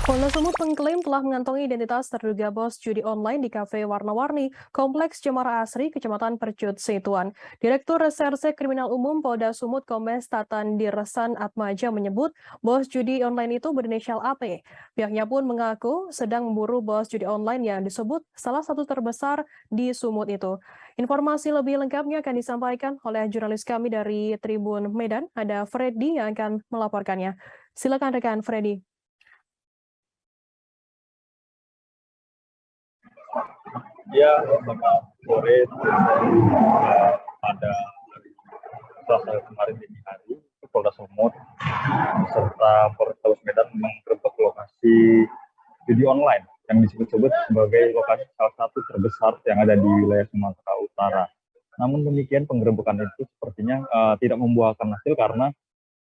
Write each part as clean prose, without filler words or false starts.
Polda Sumut mengklaim telah mengantongi identitas terduga bos judi online di kafe warna-warni Kompleks Cemara Asri, Kecamatan Percut Setuan. Direktur Reserse Kriminal Umum Polda Sumut Kombes Tatan Diresan Atmaja menyebut bos judi online itu berinisial AP. Pihaknya pun mengaku sedang memburu bos judi online yang disebut salah satu terbesar di Sumut itu. Informasi lebih lengkapnya akan disampaikan oleh jurnalis kami dari Tribun Medan, ada Freddy yang akan melaporkannya. Silakan rekan Freddy. Ya, selamat sore. Pada hari Selasa kemarin dini hari, Polda Sumut serta Polrestabes Medan menggerebek lokasi judi online yang disebut-sebut sebagai lokasi salah satu terbesar yang ada di wilayah Sumatera Utara. Namun demikian, penggerebekan itu sepertinya tidak membuahkan hasil karena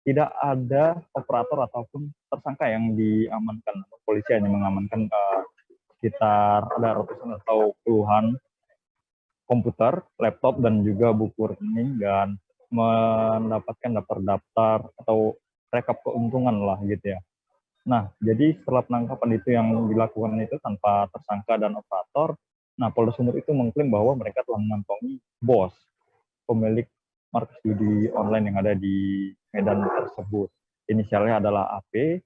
tidak ada operator ataupun tersangka yang diamankan. Polisi hanya mengamankan sekitar ada ratusan atau puluhan komputer, laptop, dan juga buku rekening, dan mendapatkan daftar-daftar atau rekap keuntungan lah gitu ya. Nah, jadi setelah penangkapan itu yang dilakukan itu tanpa tersangka dan operator, nah Polda Sumut itu mengklaim bahwa mereka telah mengantongi bos pemilik markas judi online yang ada di Medan tersebut. Inisialnya adalah AP,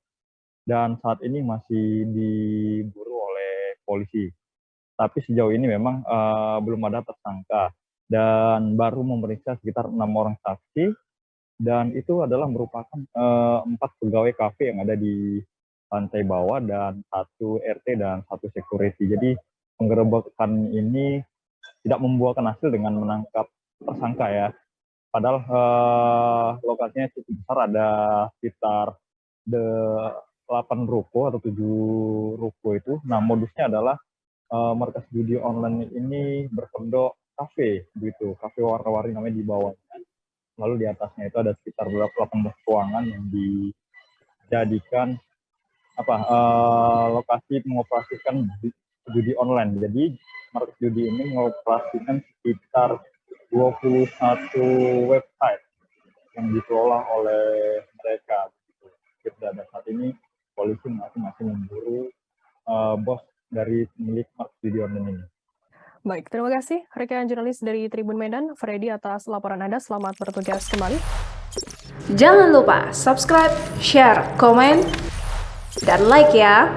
dan saat ini masih diburu oleh polisi. Tapi sejauh ini memang belum ada tersangka dan baru memeriksa sekitar 6 orang saksi, dan itu adalah merupakan 4 pegawai kafe yang ada di lantai bawah dan 1 RT dan 1 security. Jadi penggerebekan ini tidak membuahkan hasil dengan menangkap tersangka ya. Padahal lokasinya cukup besar, ada sekitar 8 ruko atau 7 ruko itu. Nah, modusnya adalah markas judi online ini berkedok kafe gitu, kafe warna-warni namanya di bawahnya. Lalu di atasnya itu ada sekitar 18 ruangan yang dijadikan lokasi mengoperasikan judi online. Jadi markas judi ini mengoperasikan sekitar 21 website yang dikelola oleh mereka. Gitu. Dan saat ini polisi masih memburu bos dari milik markas judi online ini. Baik, terima kasih rekan jurnalis dari Tribun Medan, Freddy, atas laporan Anda. Selamat bertugas kembali. Jangan lupa subscribe, share, komen, dan like ya.